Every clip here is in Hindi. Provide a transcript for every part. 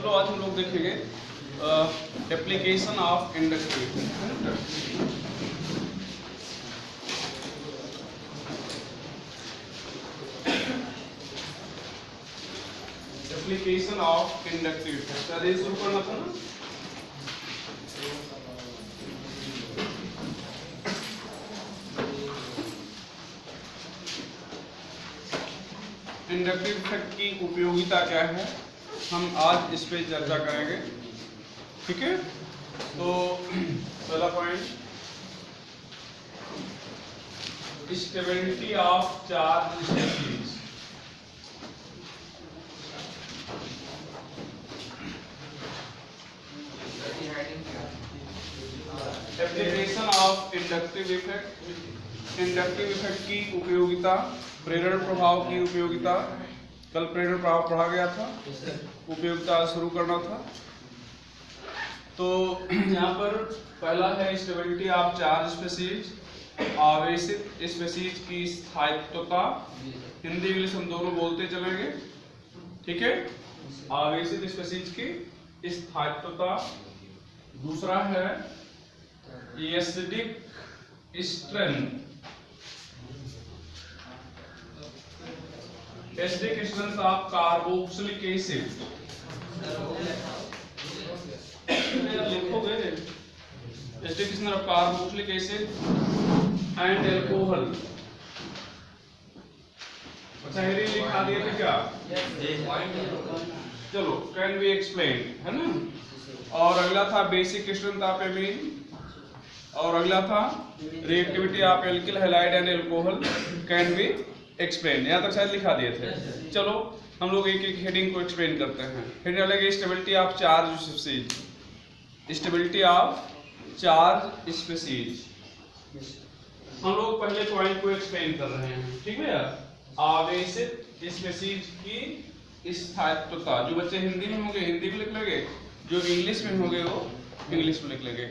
चलो आज हम लोग देखेंगे application of inductive. Application of inductive effect शुरू करना था ना। इंडक्टिव इफेक्ट की उपयोगिता क्या है, हम आज इस पे चर्चा करेंगे। ठीक है, तो पहला point, stability of charge species. Application of inductive effect. Inductive effect की उपयोगिता, प्रेरण प्रभाव की उपयोगिता। कल प्रेरण प्रभाव पढ़ा गया था, उपयोगिता शुरू करना था। तो यहाँ पर पहला है स्टेबिलिटी ऑफ चार्ज स्पीशीज, आवेशित स्पीशीज की स्थायित्वता। हिंदी इंग्लिश हम दोनों बोलते चलेंगे। ठीक है, आवेशित स्पीशीज की स्थायित्वता। दूसरा है acidic strength. Acidic strength of carboxylic acid. लिखोगे acidic strength of carboxylic acid and alcohol. अच्छा हेरी लिखा दिए थे क्या? चलो, कैन बी एक्सप्लेन, है ना। और अगला था बेसिक स्ट्रेंथ ऑफ एमीन, और अगला था reactivity of alkyl halide and alcohol can be explain. यहाँ तक शायद लिखा दिए थे। चलो हम लोग एक एक हेडिंग को एक्सप्लेन करते हैं। हेडिंग डालेंगे stability of charge species. Stability of charge species, हम लोग पहले पॉइंट को एक्सप्लेन कर रहे हैं। ठीक है, आवेशित स्पीशीज की स्थायित्वता। जो बच्चे हिंदी में होंगे हिंदी में लिख लेंगे, जो इंग्लिश में होंगे वो इंग्लिश में लिख लेंगे।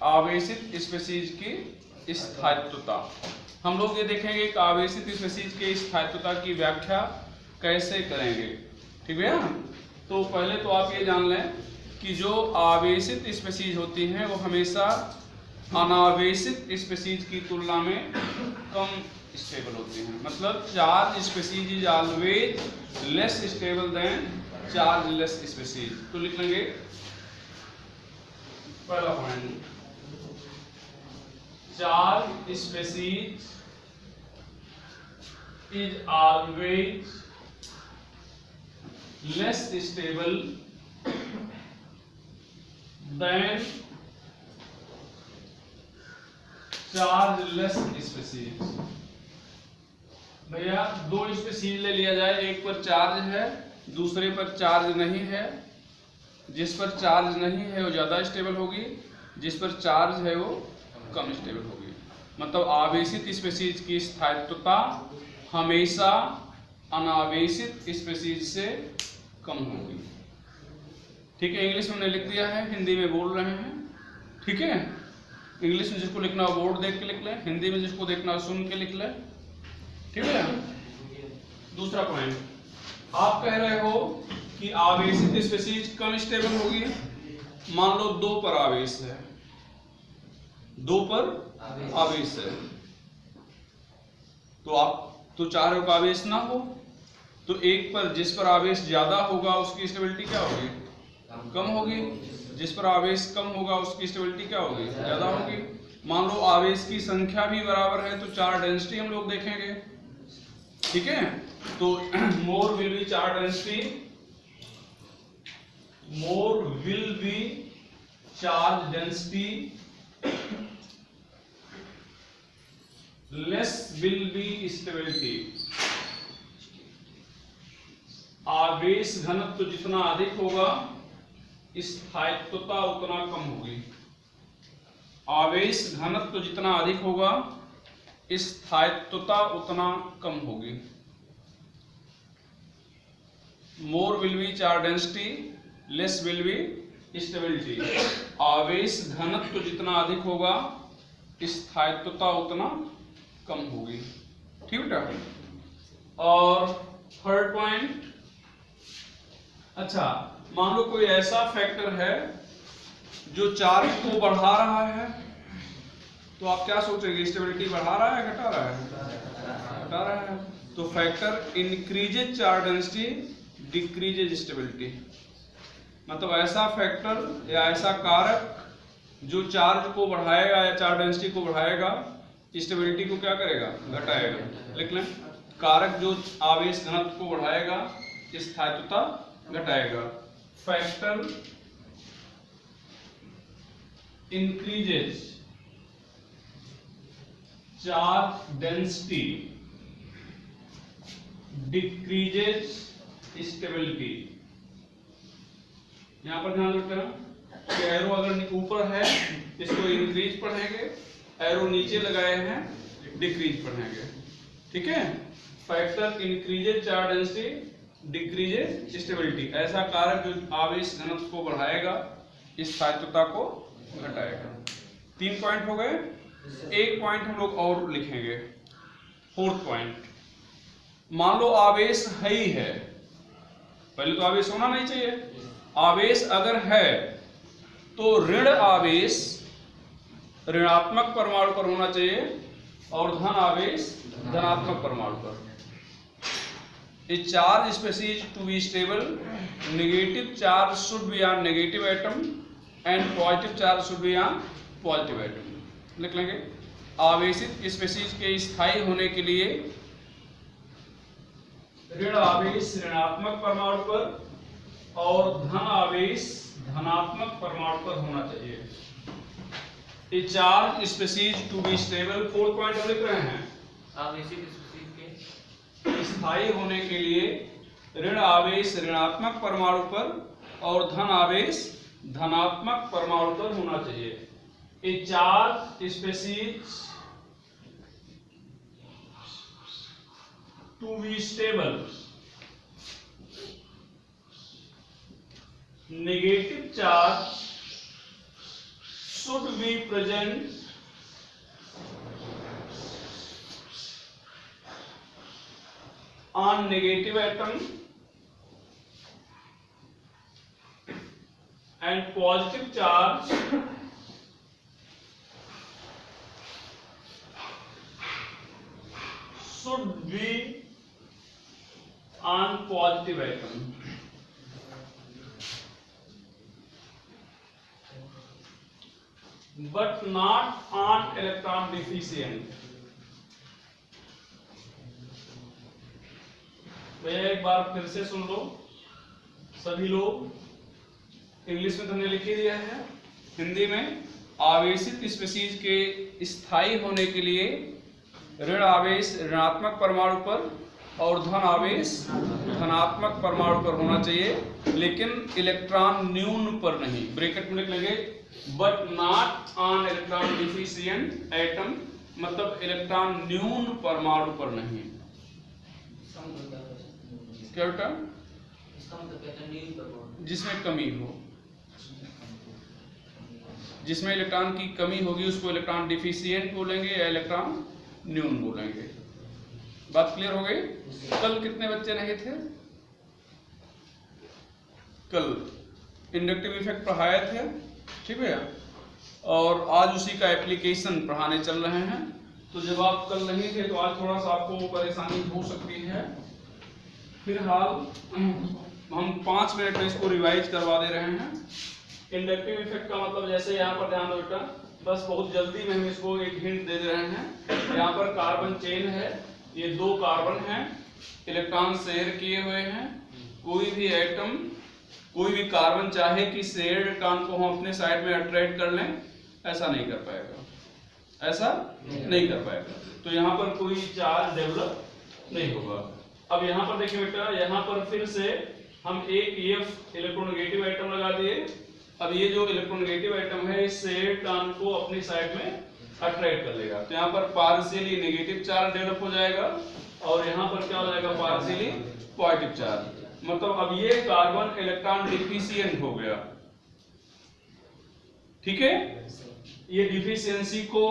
आवेशित स्पीशीज की स्थायित्वता। हम लोग ये देखेंगे कि आवेशित स्पीशीज की स्थायित्वता की व्याख्या कैसे करेंगे। ठीक है, तो पहले तो आप ये जान लें कि जो आवेशित स्पीशीज होती हैं वो हमेशा अनावेशित स्पीशीज की तुलना में कम स्टेबल होती हैं। मतलब charge species is always less stable then charge less species. तो लिख लेंगे पहला point, charge species is always less stable than chargeless species। भैया दो स्पीशीज ले लिया जाए, एक पर चार्ज है दूसरे पर चार्ज नहीं है। जिस पर चार्ज नहीं है वो ज्यादा स्टेबल होगी, जिस पर चार्ज है वो कम स्टेबल होगी। मतलब आवेशित स्पीशीज की स्थायित्वता हमेशा अनावेशित स्पीशीज से कम होगी। ठीक है, इंग्लिश में हमने लिख दिया है, हिंदी में बोल रहे हैं। ठीक है, इंग्लिश में जिसको लिखना हो बोर्ड देख के लिख ले, हिंदी में जिसको देखना हो सुन के लिख ले। ठीक है, दूसरा पॉइंट, आप कह रहे हो कि आवेशित स्पीशीज कम स्टेबल होगी। मान लो दो पर आवेश है, दो पर आवेश है, तो आप तो चाह रहे हो आवेश ना हो, तो एक पर जिस पर आवेश ज्यादा होगा उसकी स्टेबिलिटी क्या होगी? कम होगी। जिस पर आवेश कम होगा उसकी स्टेबिलिटी क्या होगी? ज्यादा होगी। मान लो आवेश की संख्या भी बराबर है तो चार्ज डेंसिटी हम लोग देखेंगे। ठीक है, तो more will be charge density, more will be charge density, less will be stability. आवेश घनत्व जितना अधिक होगा स्थायित्वता उतना कम होगी। आवेश घनत्व जितना अधिक होगा स्थायित्वता उतना कम होगी। More will be charge density, less will be stability. आवेश घनत्व जितना अधिक होगा स्थायित्वता उतना कम होगी। ठीक है, और थर्ड पॉइंट, अच्छा, मान लो कोई ऐसा फैक्टर है जो चार्ज को बढ़ा रहा है, तो आप क्या सोचेंगे, स्टेबिलिटी बढ़ा रहा है घटा रहा है? घटा रहा है। तो factor increases charge density decreases stability, मतलब ऐसा फैक्टर या ऐसा कारक जो चार्ज को बढ़ाएगा या चार्ज डेंसिटी को बढ़ाएगा, स्टेबिलिटी को क्या करेगा, घटाएगा। लिख लें, कारक जो आवेश घनत्व को बढ़ाएगा, स्थायित्वता घटाएगा। Factor increases charge density decreases stability. यहां पर ध्यान रखना कि एरो अगर ऊपर है इसको इंक्रीज पढ़ेंगे, एरो नीचे लगाए हैं डिक्रीज पढ़ेंगे। ठीक है, factor increases charge density decreases stability, ऐसा कारक जो आवेश घनत्व को बढ़ाएगा, स्थायित्वता को घटाएगा। 3 पॉइंट हो गए। एक पॉइंट हम लोग और लिखेंगे, 4th पॉइंट। मान लो आवेश है ही है, पहले तो आवेश होना नहीं चाहिए। आवेश अगर है तो ऋण आवेश ऋणात्मक परमाणु पर होना चाहिए और धन आवेश धनात्मक परमाणु पर। A charge species to be stable, negative charge should be on negative atom and positive charge should be on positive atom. लिख लेंगे, आवेशित स्पेसीज के स्थायी होने के लिए ऋण आवेश ऋणात्मक परमाणु पर और धन आवेश धनात्मक परमाणु पर होना चाहिए। A charge species to be stable, 4th point लिख रहे हैं, आवेशित स्पेसीज के स्थायी होने के लिए ऋण आवेश ऋणात्मक परमाणु पर और धन आवेश धनात्मक परमाणु पर होना चाहिए। A charge species to be stable, negative charge should be present on negative atom and positive charge should be on positive atom. But not on electron deficient. भैया एक बार फिर से सुन लो सभी लोग, इंग्लिश में तुमने लिख ही दिया है, हिंदी में आवेशित स्पेसीज के स्थायी होने के लिए ऋण आवेश ऋणात्मक परमाणु पर और धन आवेश धनात्मक परमाणु पर होना चाहिए, लेकिन इलेक्ट्रॉन न्यून पर नहीं। ब्रैकेट में लिख लेंगे, but not on electron deficient atom, मतलब इलेक्ट्रॉन न्यून परमाणु पर नहीं। क्या बेटा? इसका मतलब कहते हैं न्यून परमाणु, जिसमें कमी हो, जिसमें इलेक्ट्रॉन की कमी होगी उसको इलेक्ट्रॉन डिफिशिएंट बोलेंगे या इलेक्ट्रॉन न्यून बोलेंगे। बात क्लियर हो गई? कल कितने बच्चे नहीं थे? कल इंडक्टिव इफेक्ट पढ़ाए थे, ठीक है, और आज उसी का एप्लीकेशन पढ़ाने चल रहे हैं। तो जब आप कल नहीं थे तो आज थोड़ा सा आपको परेशानी हो सकती है। फिलहाल हम 5 मिनट में इसको रिवाइज करवा दे रहे हैं। इंडक्टिव इफेक्ट का मतलब जैसे यहाँ पर ध्यान दो बेटा, बस बहुत जल्दी में हम इसको एक हिंट दे रहे हैं। यहाँ पर कार्बन चेन है, ये 2 कार्बन हैं, इलेक्ट्रॉन शेयर किए हुए हैं। कोई भी एटम, कोई भी कार्बन चाहे कि शेयर इलेक्ट्रॉन को हम अपने साइड में अट्रैक्ट कर लें, ऐसा नहीं कर पाएगा, ऐसा नहीं कर पाएगा। तो यहाँ पर कोई चार्ज डेवलप नहीं होगा। अब यहाँ पर देखिए बेटा, यहाँ पर फिर से हम एक EF इलेक्ट्रोनेगेटिव आइटम लगा दिए। अब ये जो इलेक्ट्रोनेगेटिव आइटम है इस इलेक्ट्रॉन को अपनी साइड में अट्रैक्ट कर लेगा, तो यहाँ पर पार्शियली नेगेटिव चार्ज डेवलप हो जाएगा और यहाँ पर क्या हो जाएगा, पार्शियली पॉजिटिव चार्ज। मतलब अब ये कार्बन इलेक्ट्रॉन डिफिशिएंट हो गया, ठीक है। ये डिफिशियंसी को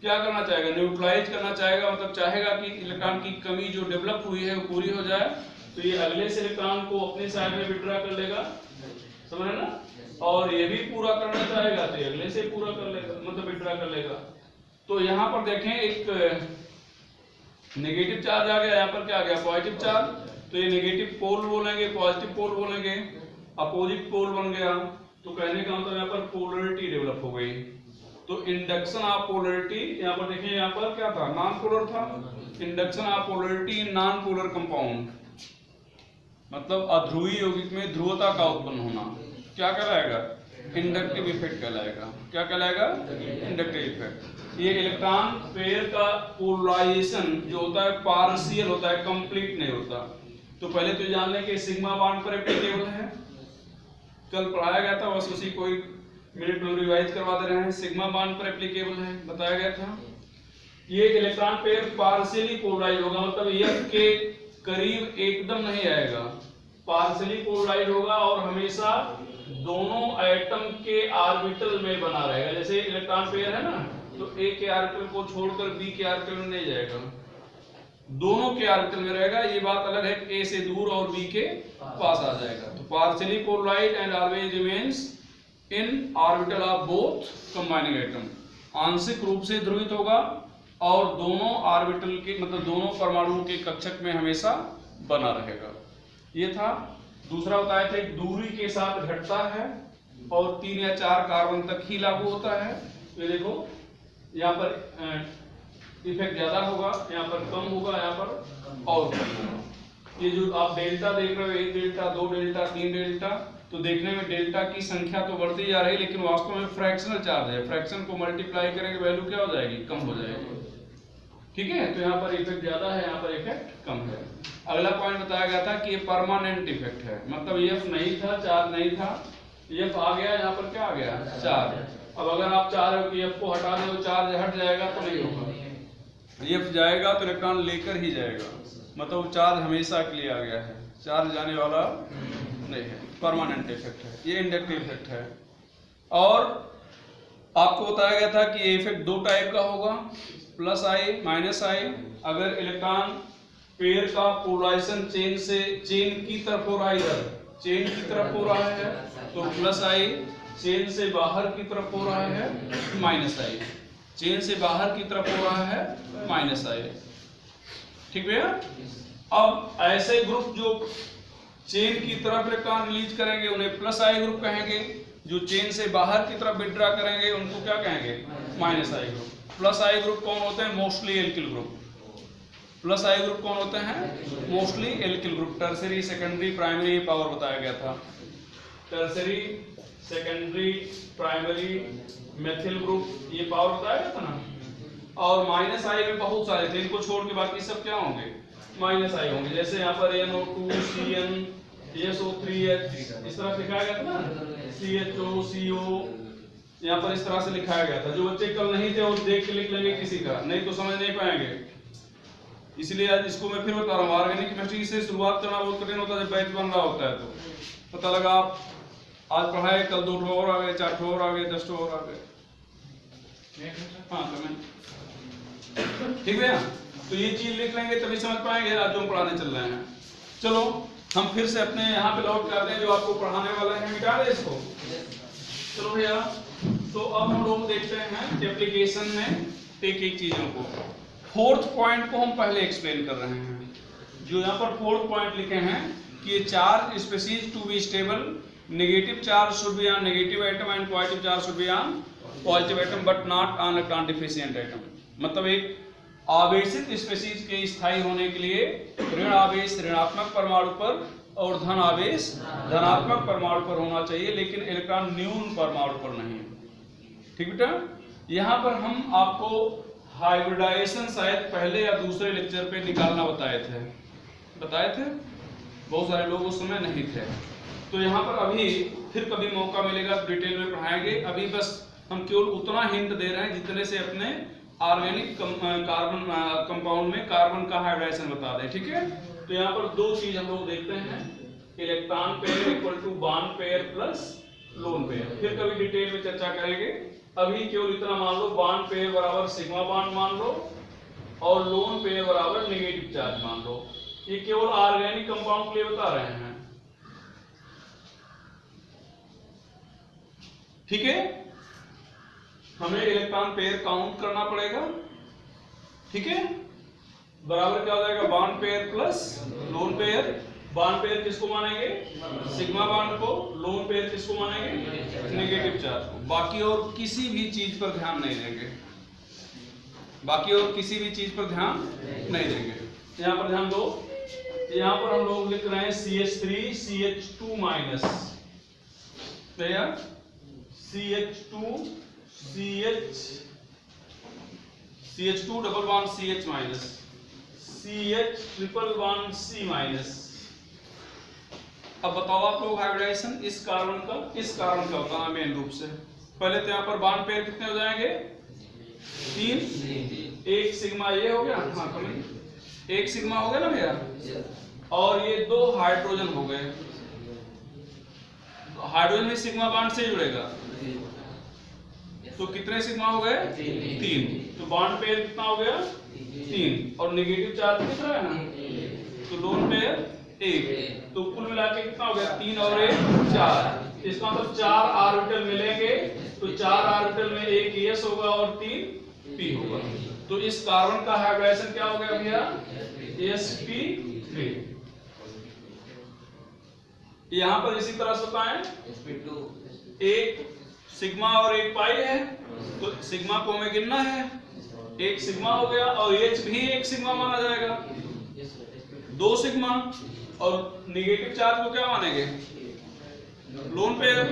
क्या करना चाहेगा, न्यूट्रलाइज करना चाहेगा, मतलब चाहेगा कि इलेक्ट्रॉन की कमी जो डेवलप हुई है वो पूरी हो जाए। तो ये अगले से इलेक्ट्रॉन को अपनी साइड में विड्रॉ कर लेगा, समझ रहे ना, और ये भी पूरा करना चाहेगा तो ये अगले से पूरा कर लेगा, मतलब विड्रॉ कर लेगा। तो यहाँ पर देखें एक नेगेटिव चार्ज आ गया, यहाँ पर क्या आ गया पॉजिटिव चार्ज, तो ये नेगेटिव पोल बोलेंगे, पॉजिटिव पोल बोलेंगे, अपोजिट पोल बन गया। तो कहने का मतलब यहाँ पर पोलरिटी डेवलप हो गई। तो इंडक्शन ऑफ पोलरिटी, यहाँ पर देखिए यहाँ पर क्या था, नॉन पोलर था, induction of polarity in non polar compound, मतलब अध्रुवीय यौगिक में ध्रुवता का उत्पन्न होना क्या कहलाएगा, इंडक्टिव इफेक्ट कहलाएगा। क्या कहलाएगा, इंडक्टिव इफेक्ट। ये इलेक्ट्रॉन पेयर का पोलराइजेशन जो होता है पार्शियल होता है, कंप्लीट नहीं होता। तो पहले तो जान लें कि सिग्मा बॉन्ड पर एप्लीकेबल है, कल पढ़ाया गया था, बस उसी को मिनट में रिवाइज करवा दे रहे हैं। सिग्मा बॉन्ड पर एप्लीकेबल है, बताया गया था। ये इलेक्ट्रॉन पेयर पार्शियली पोलराइज होगा, मतलब F के करीब एकदम नहीं आएगा, पार्शियली पोलराइज होगा और हमेशा दोनों एटम के ऑर्बिटल में बना रहेगा। जैसे इलेक्ट्रॉन पेयर है ना, तो A के ऑर्बिटल को छोड़कर B के ऑर्बिटल में नहीं जाएगा, दोनों के ऑर्बिटल में रहेगा। ये बात अलग है कि A से दूर और B के पास आ जाएगा। तो partially polarise and always remains in orbital of both combining atom, आंशिक रूप से ध्रुवित होगा और दोनों ऑर्बिटल के मतलब दोनों परमाणुओं के कक्षक में हमेशा बना रहेगा। ये था। दूसरा बताया था दूरी के साथ घटता है और 3 या 4 कार्बन तक ही लागू होता है। ये देखो यहाँ पर इफेक्ट ज्यादा होगा, यहाँ पर कम होगा, यहाँ पर और कम होगा। ये जो आप डेल्टा देख रहे हो, 1 डेल्टा 2 डेल्टा 3 डेल्टा, तो देखने में डेल्टा की संख्या तो बढ़ती जा रही है, लेकिन वास्तव में फ्रैक्शनल चार्ज है। फ्रैक्शन को मल्टीप्लाई करेंगे वैल्यू क्या हो जाएगी, कम हो जाएगी। ठीक है, तो यहाँ पर इफेक्ट ज्यादा है, यहाँ पर इफेक्ट कम है। अगला पॉइंट बताया गया था कि ये परमानेंट इफेक्ट है, मतलब F नहीं था, चार्ज नहीं था, F आ गया, यहाँ पर क्या आ गया, चार्ज। अब अगर आप चाह रहे हो कि F को हटा दो, चार्ज हट जाएगा, तो नहीं होगा। F जाएगा तो इलेक्ट्रॉन लेकर ही जाएगा, मतलब चार्ज हमेशा के लिए आ गया है, चार्ज जाने वाला नहीं है, परमानेंट इफेक्ट है। ये इंडक्टिव इफेक्ट है। और आपको बताया गया था कि ये इफेक्ट 2 टाइप का होगा, प्लस आई माइनस आई। अगर इलेक्ट्रॉन पेयर का पोलराइजेशन चेन की तरफ हो रहा है, इधर चेन की तरफ हो रहा है तो प्लस आई, चेन से बाहर की तरफ हो रहा है माइनस आई, चेन से बाहर की तरफ हो रहा है माइनस आई। ठीक भैया। अब ऐसे ग्रुप जो चेन की तरफ इलेक्ट्रॉन रिलीज करेंगे उन्हें प्लस आई ग्रुप कहेंगे, जो चेन से बाहर की तरफ विड्रॉ करेंगे उनको क्या कहेंगे, माइनस आई ग्रुप। प्लस आई ग्रुप कौन होते हैं, मोस्टली एल्किल ग्रुप। प्लस आई ग्रुप कौन होते हैं, mostly alkyl group. Tertiary secondary primary power बताया गया था, tertiary secondary primary methyl group, ये पावर बताया गया था ना। और माइनस आई में बहुत सारे थे, इनको छोड़ के बाकी सब क्या होंगे, माइनस आई होंगे। जैसे यहाँ पर NO2 CN SO3H इस तरह लिखाया गया था ना, CHO CO, यहाँ पर इस तरह से लिखाया गया था। जो बच्चे कल नहीं थे वो देख के लिख लेंगे किसी का, नहीं तो समझ नहीं पाएंगे। इसलिए आज इसको मैं फिर बता रहा हूँ, ऑर्गेनिक केमिस्ट्री से शुरुआत करना बहुत कठिन होता है जब बैच बन रहा होता है। तो पता लगा आप आज पढ़ाए, कल 2 ठो और आ गए, 4 ठो और आ गए, 10 ठो और आ गए। हाँ ठीक है। तो ये चीज लिख लेंगे तभी समझ पाएंगे आज जो हम पढ़ाने चल रहे हैं। चलो हम फिर से अपने यहाँ पे लौट करते हैं, जो आपको पढ़ाने वाला है मिटा दे इसको। चलो भैया, तो अब हम लोग देखते हैं एप्लीकेशन में एक एक चीजों को। 4th पॉइंट को हम पहले एक्सप्लेन कर रहे हैं। जो यहाँ पर 4th पॉइंट लिखे हैं कि ये charge species to be stable, negative charge should be on negative atom and positive charge should be on positive atom but not on electron deficient atom. मतलब एक आवेशित स्पीशीज के स्थायी होने के लिए ऋण आवेश ऋणात्मक परमाणु पर और धन आवेश धनात्मक परमाणु पर होना चाहिए, लेकिन इलेक्ट्रॉन न्यून परमाणु पर नहीं। ठीक बेटा। यहाँ पर हम आपको हाइब्रिडाइजेशन शायद पहले या दूसरे लेक्चर पे निकालना बताए थे, बहुत सारे लोग उस समय नहीं थे। तो यहाँ पर अभी फिर कभी मौका मिलेगा डिटेल में पढ़ाएंगे। अभी बस हम केवल उतना हिंट दे रहे हैं जितने से अपने ऑर्गेनिक कार्बन कंपाउंड में कार्बन का हाइब्रिडाइजेशन बता दें। ठीक है। तो यहाँ पर 2 चीज हम लोग देखते हैं, electron pair equal to bond pair plus lone pair. फिर कभी डिटेल में चर्चा करेंगे। अभी केवल इतना मान लो, बॉन्ड पेयर बराबर सिग्मा बॉन्ड मान लो और लोन पेयर बराबर नेगेटिव चार्ज मान लो। ये केवल ऑर्गेनिक कंपाउंड के लिए बता रहे हैं, ठीक है। हमें इलेक्ट्रॉन पेयर काउंट करना पड़ेगा, ठीक है। बराबर क्या हो जाएगा, bond pair plus lone pair. Bond pair किसको मानेंगे, सिग्मा बॉन्ड को। लोन पेयर किसको मानेंगे, नेगेटिव चार्ज को। बाकी और किसी भी चीज पर ध्यान नहीं देंगे, बाकी और किसी भी चीज पर ध्यान नहीं देंगे। यहां पर ध्यान दो, यहां पर हम लोग लिख रहे हैं CH3 CH2 minus, CH2 CH2 double bond CH minus, CH triple bond C minus. अब बताओ आप लोग हाइब्रिडाइजेशन इस कार्बन का होता है मेन रूप से। पहले तो यहाँ पर बॉन्ड पेयर कितने हो जाएंगे, 3, एक सिग्मा ये हो गया, हाँ कमी एक सिग्मा हो गया ना भैया, और ये 2 हाइड्रोजन हो गए। हाइड्रोजन भी सिग्मा बॉन्ड से जुड़ेगा, तो कितने सिग्मा हो गए, 3। तो बॉन्ड पेयर कितना हो गया, 3, और नेगेटिव चार्ज कितना है ना, तो लोन पेयर 1। तो कुल मिला के कितना हो गया, 3 और 1 4। इसका मतलब 4 ऑर्बिटल मिलेंगे, तो 4 ऑर्बिटल में 1 s होगा और 3 p होगा। तो इस कार्बन का हाइब्रिडाइजेशन क्या हो गया भैया, sp3। यहां पर इसी तरह से बताएं, एक सिग्मा और एक पाई है, तो सिग्मा को हमें गिनना है, एक सिग्मा हो गया, और H भी एक सिग्मा माना जाएगा, 2 सिग्मा। और नेगेटिव चार्ज को क्या मानेंगे, लोन पेयर।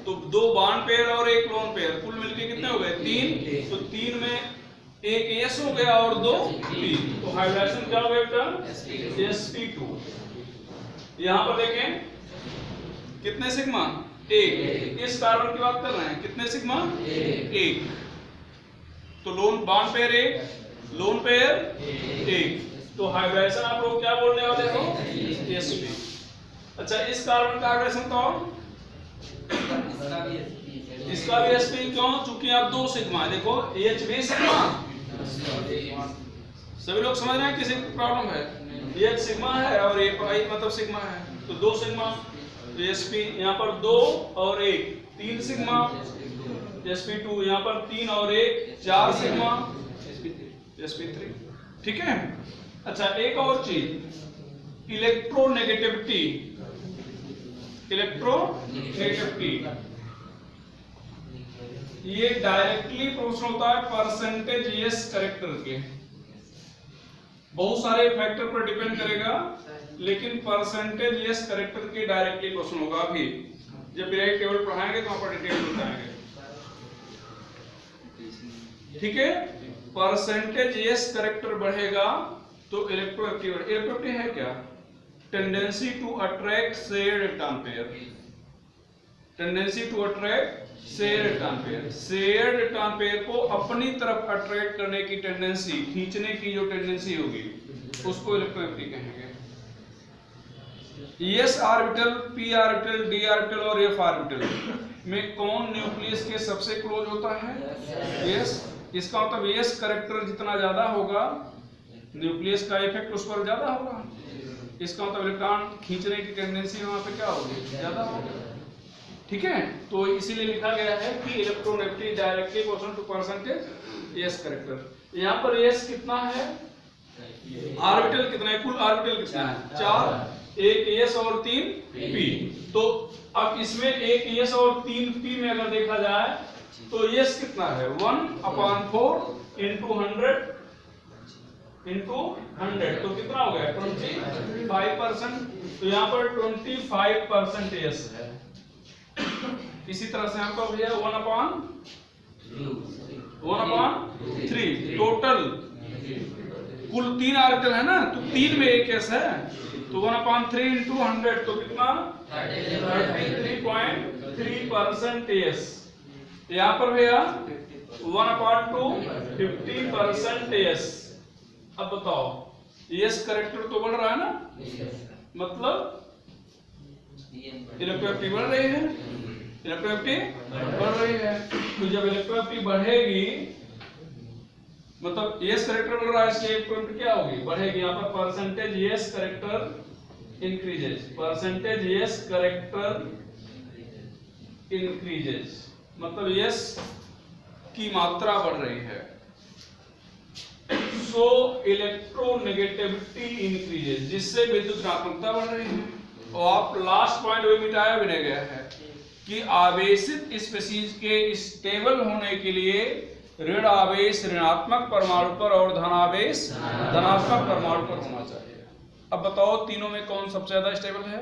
तो 2 बॉन्ड पेयर और 1 लोन पेयर, कुल मिलके कितने हो गए, 3। तो 3 में 1 s हो गया और 2 p। तो हाइब्रिडाइजेशन क्या हो गया बेटा, sp2। यहां पर देखें कितने सिग्मा, 1। इस कार्बन की बात कर रहे हैं, कितने सिग्मा, 1। तो loan bond pair 1, lone pair 1। तो हाइब्रिडाइजेशन आप लोग क्या बोलने वाले हो, sp। अच्छा, इस कार्बन का हाइब्रिडेशन कौन, इसका भी sp। क्यों, चूंकि आप 2 सिग्मा, देखो H भी सिग्मा, सभी लोग समझ रहे हैं, किसी प्रॉब्लम है, H सिग्मा है और A पाई मतलब सिग्मा है, तो 2 सिग्मा, तो sp यहाँ पर 2 और 1 3 सिग्मा, sp2 यहाँ पर 3 और 1 4 सिग्मा, sp3, ठीक है। अच्छा, एक और चीज, इलेक्ट्रोनेगेटिविटी। ये डायरेक्टली प्रश्न होता है परसेंटेज यस कैरेक्टर के। बहुत सारे फैक्टर पर डिपेंड करेगा, लेकिन परसेंटेज यस कैरेक्टर के डायरेक्टली क्वेश्चन होगा। अभी जब पीरियड टेबल पढ़ाएंगे तो वहां पर डिटेल बताएंगे, ठीक है। परसेंटेज यस कैरेक्टर बढ़ेगा तो इलेक्ट्रोएक्टिविटी है क्या, tendency to attract shared electron pair, tendency to attract shared electron pair. Shared electron pair को अपनी तरफ अट्रैक्ट करने की टेंडेंसी, खींचने की जो टेंडेंसी होगी, उसको इलेक्ट्रोएक्टिविटी कहेंगे। S orbital, P orbital, D orbital और एफ ऑर्बिटल में कौन न्यूक्लियस के सबसे क्लोज होता है, एस। इसका मतलब एस कैरेक्टर जितना ज्यादा होगा, न्यूक्लियस का इफेक्ट उस पर ज्यादा होगा। इसका मतलब इलेक्ट्रॉन खींचने की टेंडेंसी वहां पे क्या होगी, ज्यादा होगी, ठीक है। तो इसीलिए लिखा गया है कि electronegativity directly proportional to percentage s character. यहाँ पर एस कितना है, ऑर्बिटल कितना है, कुल ऑर्बिटल कितना है, 4, 1 एस और 3 पी। तो अब इसमें 1 एस और 3 पी में अगर देखा जाए तो एस कितना है, 1/4 इंटू 100 इंटू 100, तो कितना हो गया, 25%। तो यहाँ पर 25% एस है। इसी तरह से हमको भैया 1/3 टोटल, कुल 3 ऑर्बिटल है ना, तो 3 में 1 एस है, तो 1/3 इंटू 100 तो कितना, 33.3% एस। यहाँ पर भैया 1/2 50% एस। अब बताओ, एस कैरेक्टर तो बढ़ रहा है ना, मतलब इलेक्ट्रोएक्टिविटी बढ़ रही है, इलेक्ट्रोएक्टिविटी बढ़ रही है। तो जब इलेक्ट्रोएक्टिविटी बढ़ेगी मतलब यस करेक्टर बढ़ रहा है, इसकी इक्विवेलेंट क्या होगी, बढ़ेगी। यहाँ पर percentage yes character increases, percentage yes character increases, मतलब यस की मात्रा बढ़ रही है। सो इलेक्ट्रोनेगेटिविटी इंक्रीजेस, जिससे विद्युत ऋणात्मकता बढ़ रही है। और आप लास्ट पॉइंट भी मिटाया भी नहीं गया है कि आवेशित स्पीशीज के स्टेबल होने के लिए ऋण आवेश ऋणात्मक परमाणु पर और धन आवेश धनात्मक परमाणु पर होना चाहिए। अब बताओ तीनों में कौन सबसे ज्यादा स्टेबल है?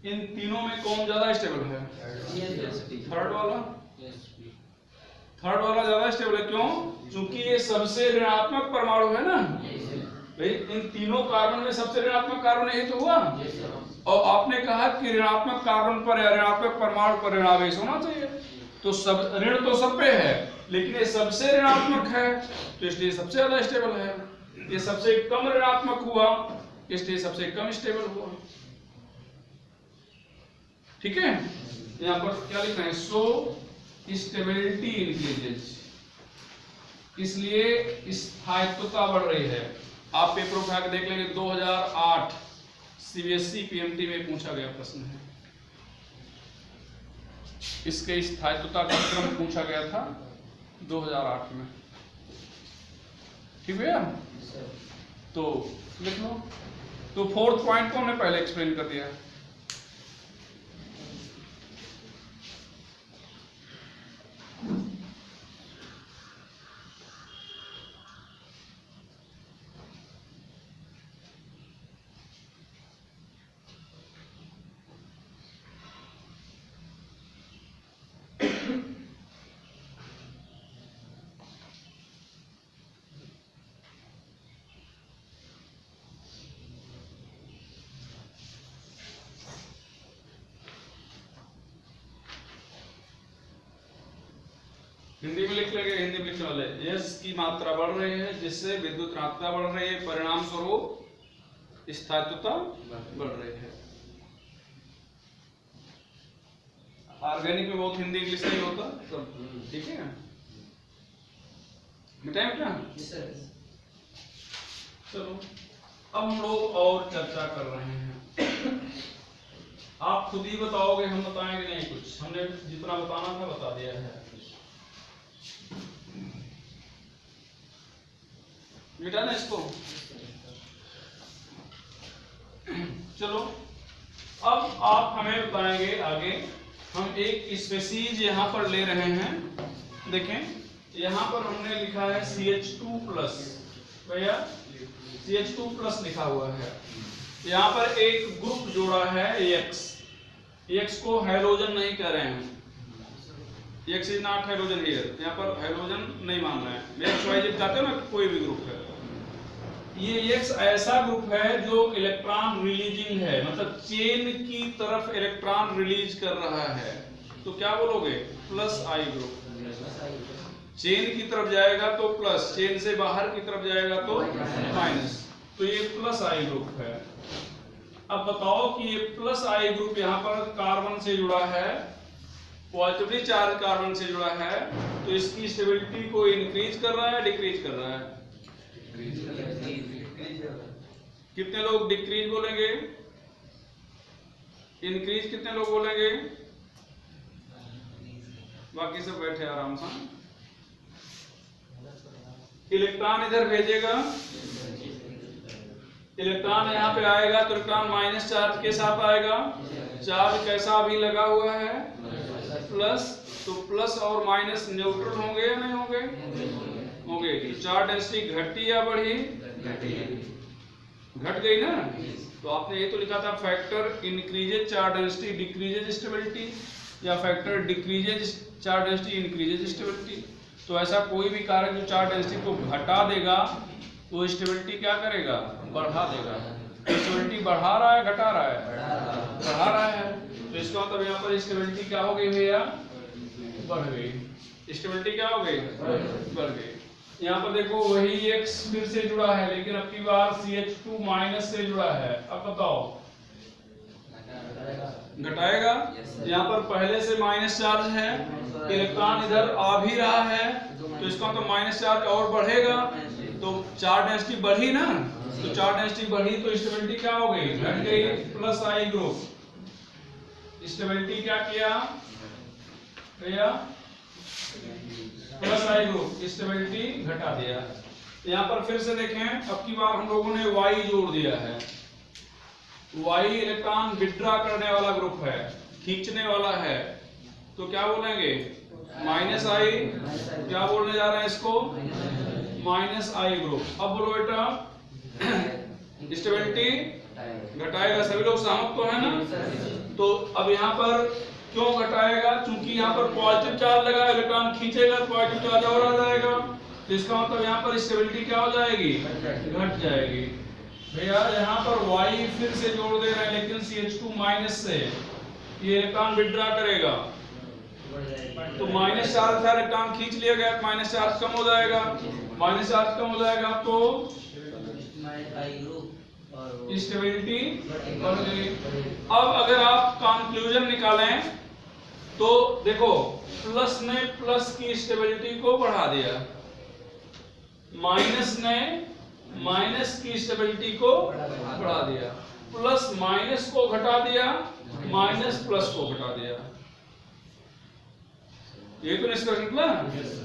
इन तीनों में कौन ज्यादा स्टेबल है? थर्ड वाला, थर्ड वाला ज्यादा स्टेबल है। क्यों? क्योंकि ये सबसे ऋणात्मक परमाणु है ना भाई, इन तीनों कार्बन में सबसे ऋणात्मक कार्बन यही तो हुआ। और आपने कहा कि ऋणात्मक कार्बन पर या ऋणात्मक परमाणु पर ऋण आवेश होना चाहिए, तो सब ऋण तो सब पे है, लेकिन ये सबसे ऋणात्मक है तो इसलिए सबसे ज्यादा स्टेबल है। ये सबसे कम ऋणात्मक हुआ इसलिए सबसे कम स्टेबल हुआ। ठीक है, यहाँ पर क्या लिखना है? सो स्टेबिलिटी इंक्रीजेज, इसलिए स्थायित्वता बढ़ रही है। आप पेपर उठा के देख लेंगे, 2008 सीबीएसई पीएमटी में पूछा गया प्रश्न है, इसके स्थायित्वता का क्रम पूछा गया था 2008 में। ठीक है, तो लिख लो। तो फोर्थ पॉइंट को हमने पहले एक्सप्लेन कर दिया। हिंदी में लिख लेंगे, हिंदी में लिखने वाले, यस की मात्रा बढ़ रही है जिससे विद्युत ऋणात्मकता बढ़ रही है, परिणाम स्वरूप स्थायित्वता बढ़ रही है। ऑर्गेनिक में बहुत हिंदी इंग्लिश नहीं होता सब। ठीक है, मिटाएं क्या? चलो अब हम लोग और चर्चा कर रहे हैं। आप खुद ही बताओगे, हम बताएंगे नहीं कुछ, हमने जितना बताना था बता दिया है। मिटाना इसको। चलो अब आप हमें बताएंगे आगे। हम एक स्पीशीज यहाँ पर ले रहे हैं, देखें यहाँ पर हमने लिखा है CH2+, भैया CH2+ लिखा हुआ है। यहाँ पर एक ग्रुप जोड़ा है X को हैलोजन नहीं कह रहे हैं, X is not halogen here, यहाँ पर हैलोजन नहीं मान रहे हैं। XYZ कहते हो ना, कोई भी ग्रुप है, ये X ऐसा ग्रुप है जो इलेक्ट्रॉन रिलीजिंग है, मतलब चेन की तरफ इलेक्ट्रॉन रिलीज कर रहा है, तो क्या बोलोगे? +I group. चेन की तरफ जाएगा तो प्लस, चेन से बाहर की तरफ जाएगा तो माइनस, तो ये +I ग्रुप है। अब बताओ कि ये +I ग्रुप यहाँ पर कार्बन से जुड़ा है, पॉजिटिवली चार्ज कार्बन से जुड़ा है, तो इसकी स्टेबिलिटी को इंक्रीज कर रहा है डिक्रीज कर रहा है? कितने लोग डिक्रीज बोलेंगे? इंक्रीज कितने लोग बोलेंगे? बाकी सब बैठे आराम से। इलेक्ट्रॉन इधर भेजेगा, इलेक्ट्रॉन यहाँ पे आएगा तो इलेक्ट्रॉन माइनस चार्ज के साथ आएगा। चार्ज कैसा अभी लगा हुआ है? प्लस, तो प्लस और माइनस न्यूट्रल होंगे या नहीं होंगे? होंगे। चार्ज डेंसिटी घटी या बढ़ी? घट गई ना। तो आपने ये तो लिखा था factor increases charge density decreases stability, या factor decreases charge density increases stability. तो ऐसा कोई भी कारक जो चार्ज डेंसिटी को घटा देगा वो स्टेबिलिटी क्या करेगा? बढ़ा देगा। स्टेबिलिटी बढ़ा रहा है घटा रहा है? बढ़ा रहा है। तो इसका मतलब यहाँ पर स्टेबिलिटी क्या हो गई भैया? बढ़ गई। स्टेबिलिटी क्या हो गई? बढ़ गई। यहाँ पर देखो वही X फिर से जुड़ा है, लेकिन अब की बार CH2- से जुड़ा है। अब बताओ घटाएगा। यहाँ पर पहले से माइनस चार्ज है, इलेक्ट्रॉन इधर आ भी रहा है, तो इसका मतलब माइनस चार्ज और बढ़ेगा, तो चार्ज डेंसिटी बढ़ी ना, तो चार्ज डेंसिटी बढ़ी तो स्टेबिलिटी क्या हो गई, घट गई, प्लस आई ग्रुप। स्टेबिलिटी क्या किया भैया, प्लस आई ग्रुप, स्टेबिलिटी घटा दिया। यहाँ पर फिर से देखें, अब की बार हम लोगों ने वाई जोड़ दिया है। वाई इलेक्ट्रॉन विड्रॉ करने वाला ग्रुप है, खींचने वाला है, तो क्या बोलेंगे माइनस आई, क्या बोलने जा रहे हैं इसको, माइनस आई ग्रुप। अब बोलो बेटा स्टेबिलिटी घटाएगा, सभी लोग सहमत तो है ना। तो अब यहाँ पर क्यों घटाएगा, क्योंकि यहाँ पर पॉजिटिव चार्ज लगा, इलेक्ट्रॉन खींचेगा, पॉजिटिव चार्ज और आ जाएगा, तो इसका मतलब यहाँ पर स्टेबिलिटी क्या हो जाएगी, घट जाएगी। भैया यहाँ पर Y फिर से जोड़ दे रहे हैं, लेकिन CH2 माइनस से ये इलेक्ट्रॉन विड्रॉ करेगा, तो माइनस चार्ज था, इलेक्ट्रॉन खींच लिया गया, माइनस चार्ज कम हो जाएगा, माइनस चार्ज कम हो जाएगा तो स्टेबिलिटी बढ़ गई। अब अगर आप कंक्लूजन निकालें तो देखो प्लस ने प्लस की स्टेबिलिटी को बढ़ा दिया, माइनस ने माइनस की स्टेबिलिटी को बढ़ा दिया, प्लस माइनस को घटा दिया, माइनस प्लस को घटा दिया। ये तो निष्कर्ष निकला।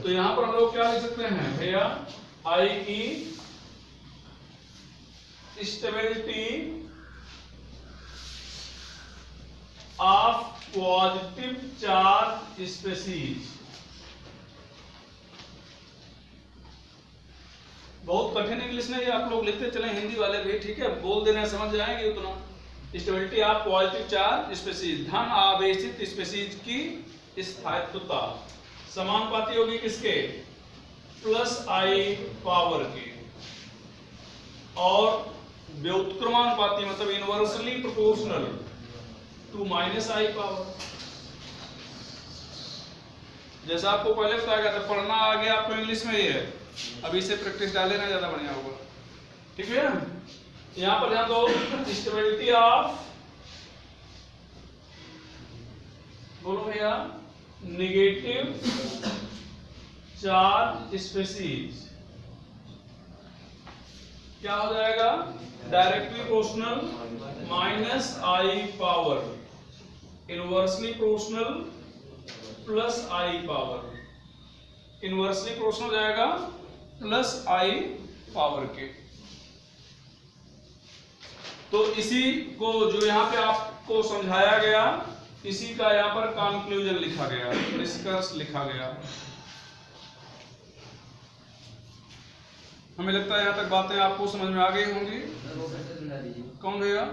तो यहां पर हम लोग क्या लिख सकते हैं भैया, आई की stability of positive charge species. बहुत कठिन इंग्लिश में ये आप लोग लिखते चले, हिंदी वाले भी ठीक है, बोल देना समझ जाएंगे उतना। Stability of positive charge species, धन आवेशित स्पीशीज की स्थायित्वता समानुपाती होगी किसके, प्लस आई पावर की, और व्युत्क्रमानुपाती मतलब inversely proportional to minus I power. जैसा आपको पहले बताया गया था, पढ़ना आ गया आपको इंग्लिश में, ये अभी से प्रैक्टिस डाले ना ज्यादा बढ़िया होगा, ठीक है। यहां पर ध्यान दो, स्टेबिलिटी ऑफ, बोलो भैया, नेगेटिव चार्ज स्पीशीज क्या हो जाएगा, directly proportional minus I power, inversely proportional plus I power, inversely proportional हो जाएगा प्लस आई पावर के। तो इसी को जो यहाँ पे आपको समझाया गया, इसी का यहाँ पर कंक्लूजन लिखा गया, निष्कर्ष लिखा गया। हमें लगता है यहाँ तक बातें आपको समझ में आ गई होंगी। कौन भैया,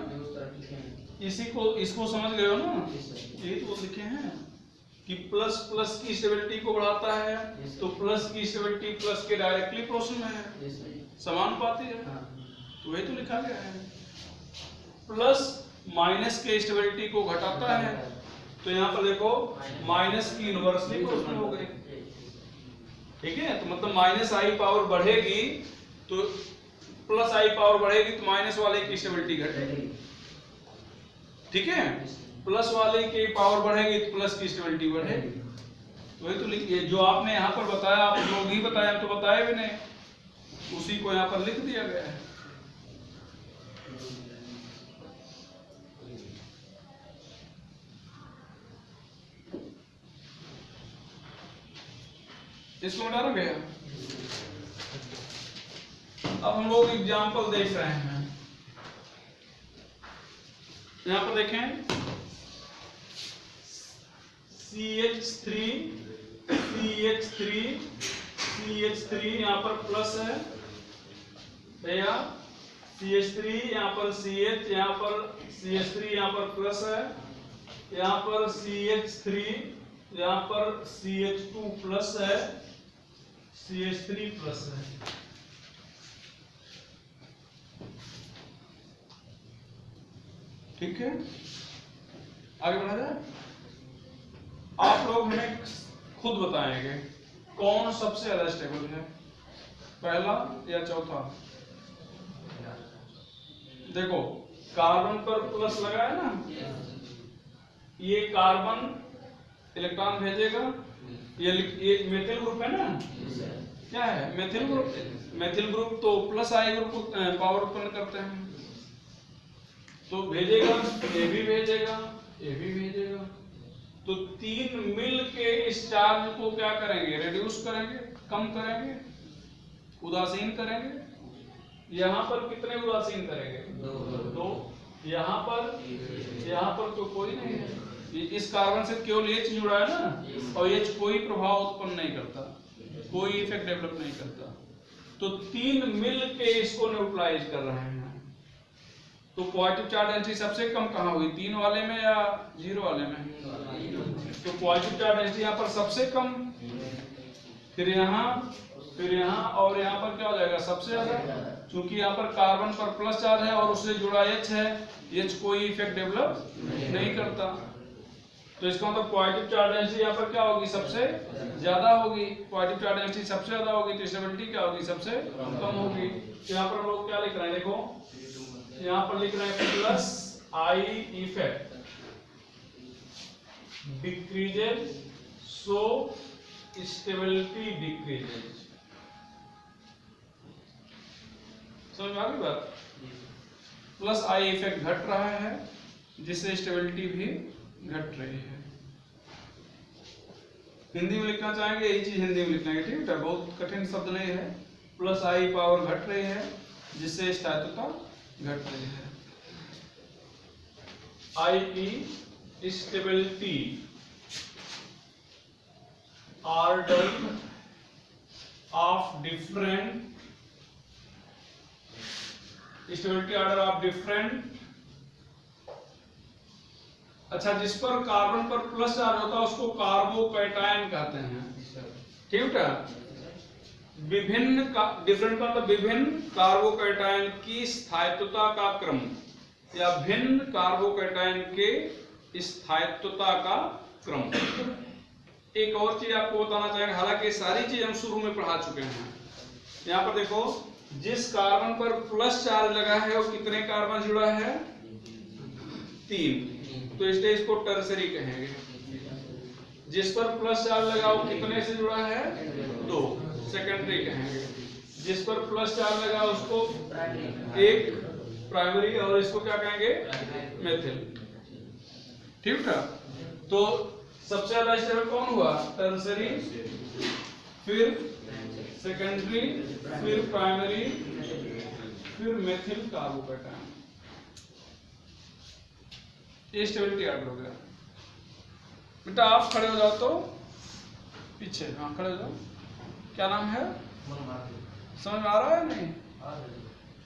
इसी को इसको समझ गए हो ना, यही तो लिखे हैं कि प्लस प्लस की स्टेबिलिटी को बढ़ाता है, तो प्लस की स्टेबिलिटी प्लस के डायरेक्टली प्रोपोर्शनल है, समानुपाती है, तो वही तो लिखा गया है। प्लस माइनस के स्टेबिलिटी को घटाता है, तो यहाँ पर देखो माइनस की इनवर्सली प्रोपोर्शनल हो गई, ठीक है। तो मतलब माइनस आई पावर बढ़ेगी तो प्लस आई पावर बढ़ेगी, तो माइनस वाले की स्टेबिलिटी घटेगी, ठीक है। प्लस वाले की पावर बढ़ेगी तो प्लस की स्टेबिलिटी बढ़ेगी, वही तो लिखिए जो आपने यहाँ पर बताया, आप लोग ही बताया, तो बताए भी नहीं, उसी को यहाँ पर लिख दिया गया है। इसको मिटा रहा गया। अब हम लोग एग्जाम्पल देख रहे हैं, यहां पर देखें CH3 यहां पर प्लस है भैया, CH3 यहां पर CH, यहां पर CH3 यहां पर प्लस है, यहां पर CH3 यहां पर CH2 प्लस है, CH3 प्लस है, ठीक है। आगे बढ़ा जाए, आप लोग हमें खुद बताएंगे कौन सबसे ज्यादा स्टेबल है, पहला या चौथा। देखो कार्बन पर प्लस लगा है ना, ये कार्बन इलेक्ट्रॉन भेजेगा, ये मेथिल ग्रुप है ना, क्या है मेथिल ग्रुप। मेथिल ग्रुप तो प्लस आई ग्रुप पावर उत्पन्न करते हैं, तो भेजेगा ये भी भेजेगा ये भी भेजेगा, तो तीन मिल के इस चार्ज को क्या करेंगे, रिड्यूस करेंगे, कम करेंगे, उदासीन करेंगे। यहाँ पर कितने उदासीन करेंगे, दो। यहाँ पर तो कोई नहीं है, इस कार्बन से केवल H जुड़ा है ना, और H कोई प्रभाव उत्पन्न नहीं करता, कोई इफेक्ट डेवलप नहीं करता, तो तीन मिल के इसको न्यूट्रलाइज कर रहे हैं। तो पॉजिटिव चार्ज डेंसिटी सबसे कम कहाँ हुई, 3 वाले में या 0 वाले में, तो पॉजिटिव चार्ज डेंसिटी यहाँ पर सबसे कम, फिर यहाँ और यहाँ पर क्या हो जाएगा सबसे ज्यादा, क्योंकि यहाँ पर कार्बन पर प्लस चार्ज है और उससे जुड़ा H है, H कोई इफेक्ट डेवलप नहीं करता, तो इसका मतलब पॉजिटिव चार्ज डेंसिटी यहाँ पर क्या होगी, सबसे ज्यादा होगी। पॉजिटिव चार्ज डेंसिटी सबसे ज्यादा होगी तो स्टेबिलिटी क्या होगी, सबसे कम होगी। तो यहाँ पर लोग क्या लिख रहे हैं, देखो यहाँ पर लिख रहे हैं plus I effect decreases so stability decreases. समझ में आ गई बात, प्लस आई इफेक्ट घट रहा है जिससे स्टेबिलिटी भी घट रही है। हिंदी में लिखना चाहेंगे यही चीज हिंदी में लिखना है, ठीक है, बहुत कठिन शब्द नहीं है। प्लस आई पावर घट रही है जिससे स्थायित्वता घट रही है। आई की stability order of different, stability order of different, अच्छा जिस पर कार्बन पर प्लस चार्ज होता है उसको कार्बोकैटायन कहते हैं, ठीक है। विभिन्न डिफरेंट मतलब विभिन्न कार्बोकैटायन की स्थायित्वता का क्रम या भिन्न कार्बोकैटायन के स्थायित्वता का क्रम। एक और चीज आपको बताना चाहेंगे, हालांकि सारी चीज हम शुरू में पढ़ा चुके हैं। यहाँ पर देखो जिस कार्बन पर प्लस चार्ज लगा है वो कितने कार्बन जुड़ा है, 3, तो इसलिए इसको टर्सरी कहेंगे। जिस पर प्लस चार्ज लगा वो कितने से जुड़ा है, 2, सेकेंडरी कहेंगे। जिस पर प्लस चार्ज लगा उसको 1 प्राइमरी, और इसको क्या कहेंगे, मेथिल, ठीक है। तो सबसे ज्यादा स्टेबल कौन हुआ, टर्सरी, फिर सेकेंडरी, फिर प्राइमरी, फिर मेथिल कार्बोकैटायन। ये स्टेबिलिटी ऑर्डर हो गया। बेटा आप खड़े हो जाओ तो पीछे, हाँ खड़े हो जाओ। क्या नाम है, समझ में आ रहा है नहीं,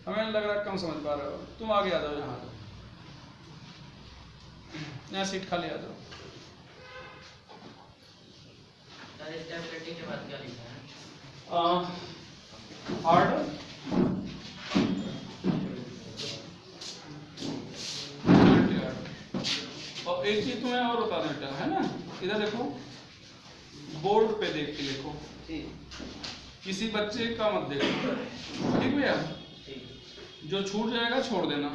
हमें लग रहा है कम समझ पा रहे हो। तुम आगे आ जाओ, यहाँ सीट खाली आ जाओ। स्टेबिलिटी के बाद क्या लिखा है, ऑर्डर और एक चीज तुम्हें और बता देता है ना, इधर देखो बोर्ड पे देख के लिखो, किसी बच्चे का मत देखो, ठीक भैया। जो छूट जाएगा छोड़ देना,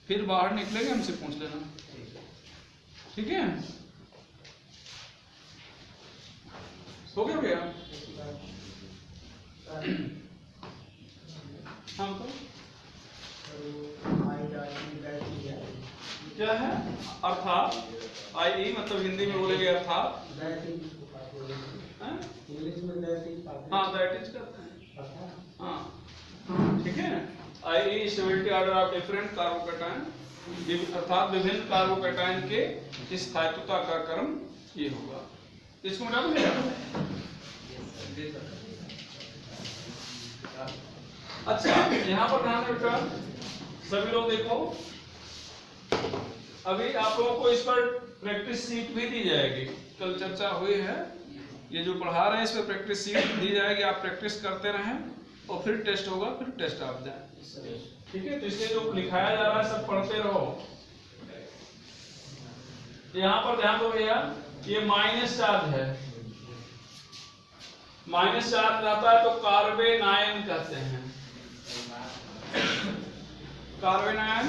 फिर बाहर निकलेंगे हमसे पूछ लेना, ठीक है। हो गया भैया, हाँ तो क्या है, अर्थात आई मतलब हिंदी में बोलेंगे अर्थात, हाँ दैट इज करते हैं, हाँ ठीक है। I stability order of different carbocation, अर्थात विभिन्न कार्बोकैटायन के स्थायित्वता का क्रम ये होगा। इसको मिटा दूं? अच्छा यहाँ पर ध्यान रखना सभी लोग, देखो अभी आप लोगों को इस पर प्रैक्टिस सीट भी दी जाएगी, कल चर्चा हुई है। ये जो पढ़ा रहे हैं इस पर प्रैक्टिस सीट दी जाएगी, आप प्रैक्टिस करते रहें और फिर टेस्ट होगा, फिर टेस्ट आप जाए, ठीक है। तो इसलिए जो लिखाया जा रहा है सब पढ़ते रहो। यहाँ पर ध्यान दो भैया, ये माइनस चार्ज है, माइनस चार्ज रहता है तो कार्बेनायन कहते हैं, कार्बेनायन।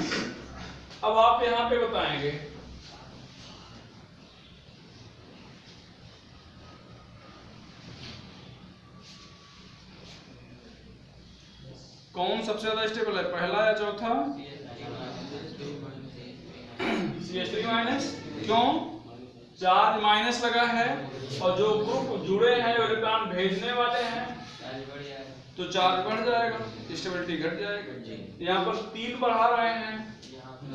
अब आप यहाँ पे बताएंगे कौन सबसे ज्यादा स्टेबल है, पहला या चौथा? CH3 minus. क्यों? चार्ज माइनस लगा है और जो ग्रुप जुड़े हैं इलेक्ट्रॉन भेजने वाले हैं तो चार्ज बढ़ जाएगा, स्टेबिलिटी घट जाएगी। यहाँ पर 3 बढ़ा रहे हैं,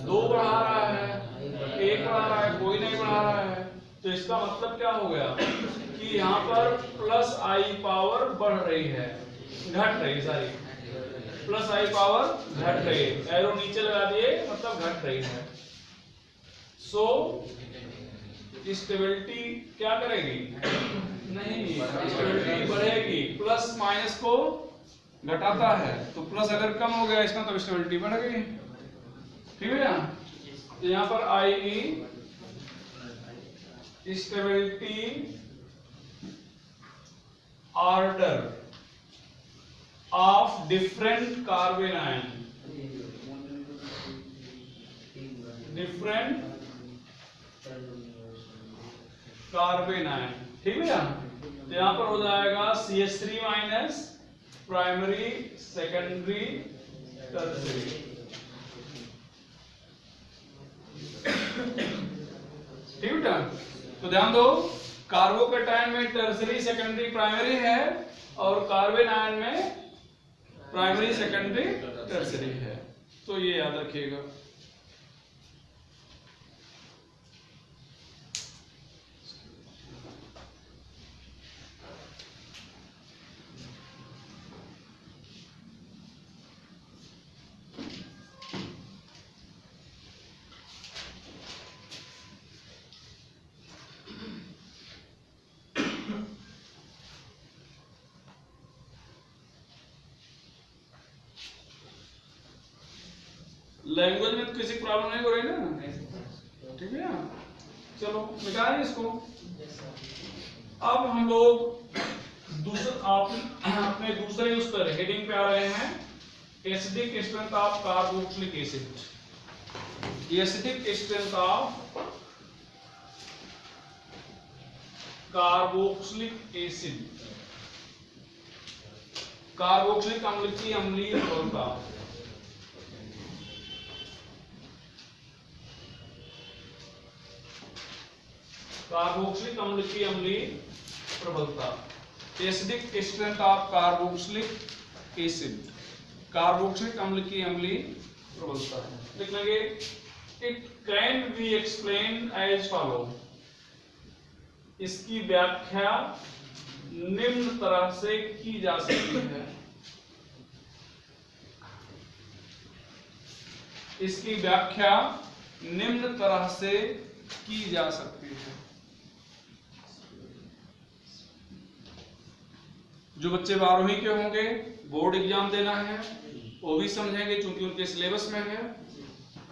2 बढ़ा रहा है, 1 बढ़ा रहा है, कोई नहीं बढ़ा रहा है, तो इसका मतलब क्या हो गया कि यहाँ पर प्लस आई पावर बढ़ रही है, घट रही, सॉरी प्लस आई पावर घट रही है, एरो नीचे लगा दिए मतलब घट रही है। सो स्टेबिलिटी क्या करेगी? नहीं, स्टेबिलिटी बढ़ेगी, प्लस माइनस को घटाता है, तो प्लस अगर कम हो गया इसमें तो स्टेबिलिटी बढ़ गई, ठीक है ना? तो यहाँ पर आएगी stability order of different carbon ion, different carbon ion, ठीक है ना? तो यहाँ पर हो जाएगा CH3 minus, primary, secondary, tertiary. ठीक है, तो ध्यान दो, कार्बोकैटायन में टर्शियरी, सेकेंडरी, प्राइमरी है और कार्बन आयन में प्राइमरी, सेकेंडरी, टर्शियरी है, तो ये याद रखिएगा। लैंग्वेज में तो किसी प्रॉब्लम नहीं हो रही ना, ठीक है? चलो मिटाएं इसको। अब हम लोग अपने दूसरे उस पर हेडिंग पे आ रहे हैं, acidic strength of carboxylic acid. Acidic strength of carboxylic acid, carboxylic अम्ल की अम्लीय प्रवणता। कार्बोक्सिलिक अम्ल की अम्लीय प्रबलता, acidic strength of carboxylic acid, carboxylic अम्ल की अम्लीय प्रबलता। लिख लेंगे, it can be explain as follow. इसकी व्याख्या निम्न तरह से की जा सकती है। इसकी व्याख्या निम्न तरह से की जा सकती है। जो बच्चे 12वीं के होंगे, बोर्ड एग्जाम देना है, वो भी समझेंगे क्योंकि उनके सिलेबस में है,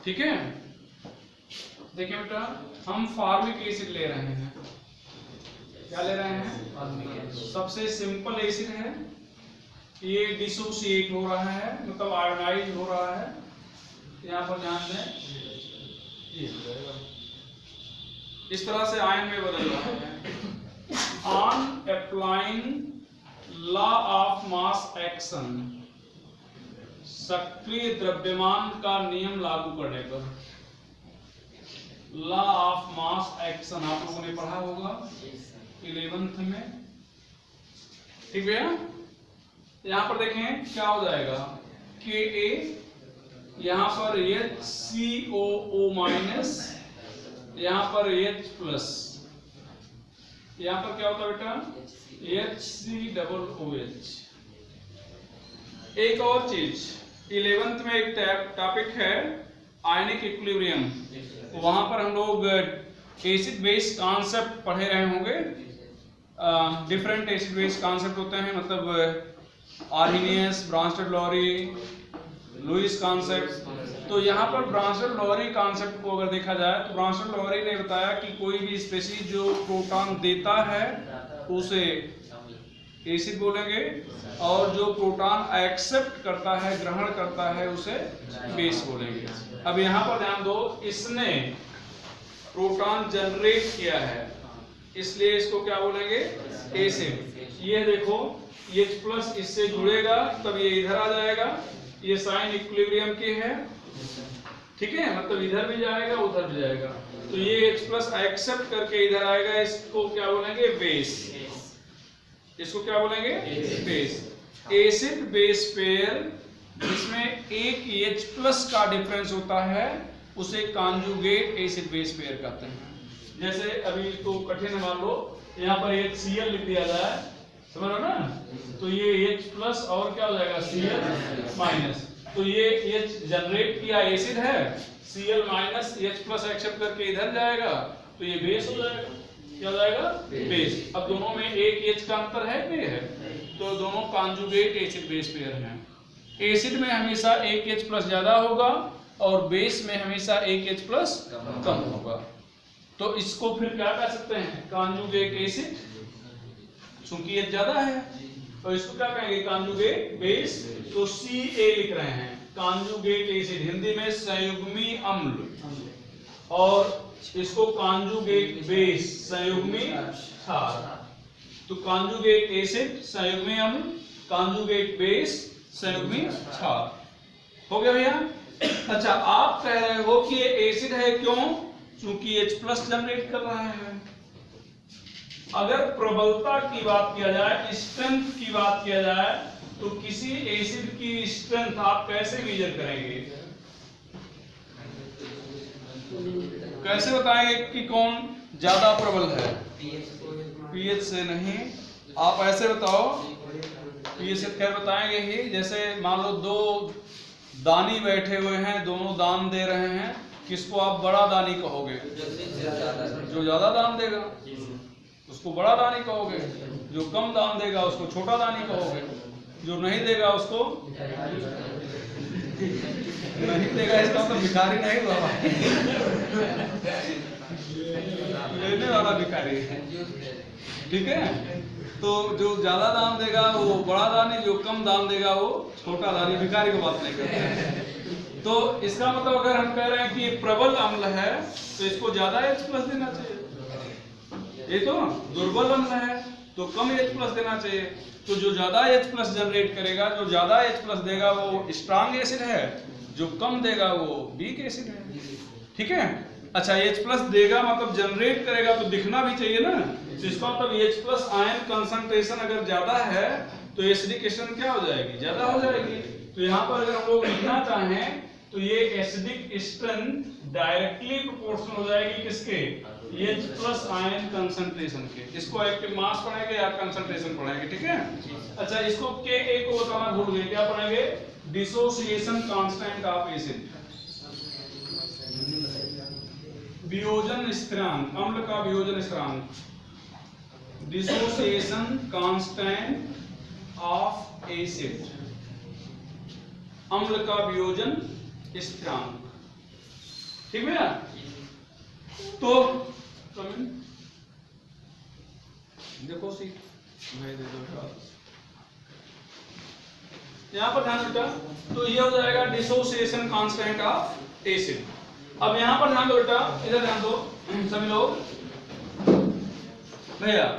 ठीक है? देखिए बेटा, हम फॉर्मिक एसिड ले रहे हैं। क्या ले रहे हैं? सबसे सिंपल एसिड है, ये डिसोसिएट हो रहा है, मतलब आयोनाइज हो रहा है। यहाँ पर ध्यान दें, ये इस तरह से आयन में बदल रहा है। On applying law of mass action, सक्रिय द्रव्यमान का नियम लागू करने पर, लॉ ऑफ मास एक्शन आप लोगों ने पढ़ा होगा 11th में, ठीक है? यहां पर देखें क्या हो जाएगा, Ka, यहां पर HCOO माइनस, यहां पर H प्लस, यहां पर क्या होता है बेटा, HCOOH। एक और चीज 11th में एक टॉपिक है आयनिक इक्विलिब्रियम, वहां पर हम लोग एसिड बेस कॉन्सेप्ट पढ़े रहे होंगे। डिफरेंट एसिड बेस कॉन्सेप्ट होते हैं, मतलब आर्हीनियस, ब्रांस्टेड-लॉरी, लुईस कॉन्सेप्ट। तो यहाँ पर ब्रांस्टेड-लॉरी कॉन्सेप्ट को अगर देखा जाए तो ब्रांस्टेड-लॉरी ने बताया कि कोई भी स्पीशीज जो प्रोटॉन देता है उसे एसिड बोलेंगे, और जो प्रोटॉन एक्सेप्ट करता है, ग्रहण करता है, उसे बेस बोलेंगे। अब यहाँ पर ध्यान दो, इसने प्रोटॉन जनरेट किया है, इसलिए इसको क्या बोलेंगे, एसिड। ये देखो H प्लस इससे जुड़ेगा तब ये इधर आ जाएगा, ये साइन इक्विलिब्रियम के है, ठीक है, मतलब इधर भी जाएगा उधर भी जाएगा, तो ये H प्लस एक्सेप्ट करके इधर आएगा, इसको क्या बोलेंगे बेस, इसको क्या बोलेंगे बेस। एसिड बेस पेयर जिसमें एक H प्लस का डिफरेंस होता है उसे कॉन्जुगेट एसिड बेस पेयर कहते हैं। जैसे अभी तो कठिन है, मान लो यहाँ पर HCl लिख दिया जाए, समझ लो ना, तो ये H प्लस और क्या हो जाएगा Cl माइनस, तो ये H जनरेट किया एसिड है, Cl minus H plus accept करके इधर जाएगा, तो ये बेस हो जाएगा, क्या हो जाएगा बेस। अब दोनों में एक H का अंतर है कि है, तो दोनों कॉन्जुगेट एसिड बेस पेयर हैं। एसिड में हमेशा एक H प्लस ज्यादा होगा और बेस में हमेशा एक H प्लस कम होगा, तो इसको फिर क्या कह सकते हैं कॉन्जुगेट एसिड, चूंकि H ज्यादा है, तो इसको क्या कहेंगे कॉन्जुगेट बेस। तो Ca लिख रहे हैं कॉन्जुगेट एसिड, हिंदी में संयुग्मी अम्ल, और इसको कॉन्जुगेट बेस संयुग्मी क्षार। तो कॉन्जुगेट एसिड संयुग्मी अम्ल, कॉन्जुगेट बेस संयुग्मी क्षार, हो गया भैया। अच्छा, आप कह रहे हो कि ये एसिड है, क्यों? क्योंकि H प्लस जनरेट कर रहा है। अगर प्रबलता की बात किया जाए, स्ट्रेंथ की बात किया जाए, तो किसी एसिड की स्ट्रेंथ आप कैसे मेजर करेंगे, कैसे बताएंगे कि कौन ज्यादा प्रबल है? पीएच से नहीं, आप ऐसे बताओ, पीएच से क्या बताएंगे ही, जैसे मान लो दो दानी बैठे हुए हैं, दोनों दान दे रहे हैं, किसको आप बड़ा दानी कहोगे? जो ज्यादा दान देगा उसको बड़ा दानी कहोगे, जो कम दान देगा उसको छोटा दानी कहोगे, जो नहीं देगा उसको नहीं देगा, इसका मतलब भिखारी नहीं बाबा, लेने वाला भिखारी है, ठीक है। तो जो ज्यादा दान देगा वो बड़ा दानी, जो कम दान देगा वो छोटा दानी, भिखारी की बात नहीं करते हैं। तो इसका मतलब अगर हम कह रहे हैं कि ये प्रबल अम्ल है तो इसको ज्यादा H प्लस देना चाहिए, ये तो दुर्बल अम्ल है तो कम H प्लस देना चाहिए। तो जो ज्यादा H प्लस जनरेट करेगा, जो ज्यादा H प्लस देगा वो स्ट्रांग एसिड है, जो कम देगा वो वीक एसिड है, ठीक है। अच्छा, H प्लस देगा मतलब जनरेट करेगा तो दिखना भी चाहिए ना, तो इसका मतलब H प्लस आयन कंसंट्रेशन अगर ज्यादा है तो एसिडिकेशन क्या हो जाएगी, ज्यादा हो जाएगी। तो यहाँ पर अगर हम लोग लिखना चाहें तो ये एसिडिक स्ट्रेंथ डायरेक्टली प्रोपोर्शनल हो जाएगी किसके, H प्लस आयन कंसंट्रेशन के। इसको एक्टिव मास पढ़ेंगे या कंसंट्रेशन पढ़ेंगे, ठीक है। अच्छा, इसको Ka को बताना भूल गए, क्या पढ़ेंगे? डिसोसिएशन कांस्टेंट ऑफ एसिड, वियोजन स्थिरांक, अम्ल का वियोजन स्थिरांक, डिसोसिएशन कांस्टेंट ऑफ एसिड, अम्ल का वियोजन स्थिरांक, ठीक है ना। तो देखो सी मैं दे दो यहाँ पर ध्यान बेटा, तो ये हो जाएगा डिसोसिएशन कांस्टेंट ऑफ एसिड। अब यहाँ पर ध्यान दो बेटा, इधर ध्यान दो सभी लोग, भैया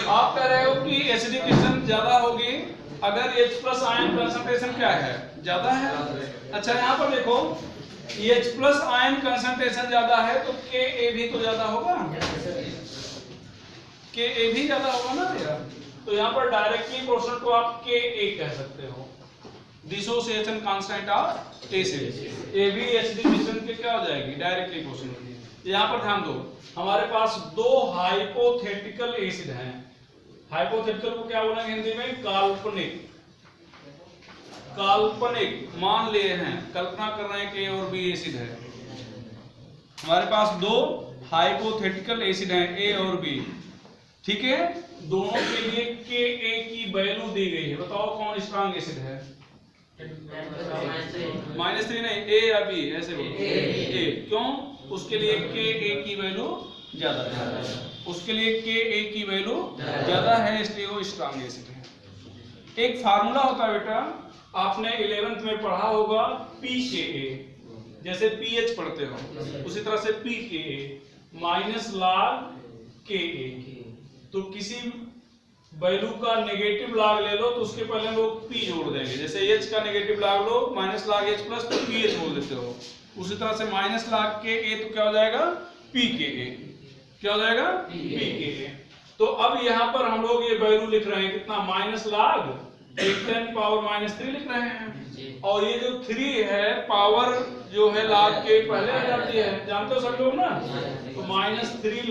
आप कह रहे हो कि एसिडिक स्ट्रेंथ ज्यादा होगी अगर H प्लस आयन कंसंट्रेशन क्या है, ज्यादा है। अच्छा, यहाँ पर देखो H प्लस आयन कंसंट्रेशन ज्यादा है तो Ka भी तो ज्यादा होगा, Ka भी ज्यादा होगा ना यार। तो यहाँ पर डायरेक्टली प्रोपोर्शनल को आप Ka कह सकते हो, डिसोसिएशन कांस्टेंट ऑफ एसिड। ए भी एसिडिक स्ट्रेंथ के क्या हो जाएगी, डायरेक्टली प्रोपोर्शनल। यहाँ पर ध्यान दो, हमारे पास दो हाइपोथेटिकल एसिड हैं, हाइपोथेटिकल को क्या बोलेंगे हिंदी में, काल्पनिक, काल्पनिक मान लिए हैं, कल्पना कर रहे हैं कि और भी एसिड है। हमारे पास दो हाइपोथेटिकल एसिड हैं A और B, ठीक है। दोनों के लिए Ka की वैल्यू दी गई है, बताओ कौन स्ट्रांग एसिड है? -3 नहीं, A या B, ऐसे बोलो A। क्यों? उसके लिए Ka की वैल्यू ज्यादा है, उसके लिए Ka की वैल्यू ज्यादा है, इसलिए वो स्ट्रांग एसिड है। एक फार्मूला होता है बेटा, आपने 11th में पढ़ा होगा, pKa, जैसे pH पढ़ते हो उसी तरह से pKa माइनस log Ka। तो किसी वैल्यू का नेगेटिव log ले लो तो उसके पहले लोग p जोड़ देंगे। जैसे h का नेगेटिव log लो -log h प्लस तो ph बोल देते हो। उसी तरह से -log के a तो क्या हो जाएगा p के a, क्या हो जाएगा p के a। तो अब यहाँ पर हम लोग ये वैल्यू लिख रहे हैं कितना -log 10⁻³ लिख रहे हैं, और ये जो 3 है पावर जो है log के पहले आ जाती है, जानते हो सब लोग ना। तो -3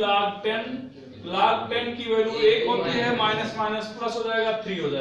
log 10 की वैल्यू 1 होती है, माइनस माइनस प्लस हो जाएगा 3 हो जाएगा।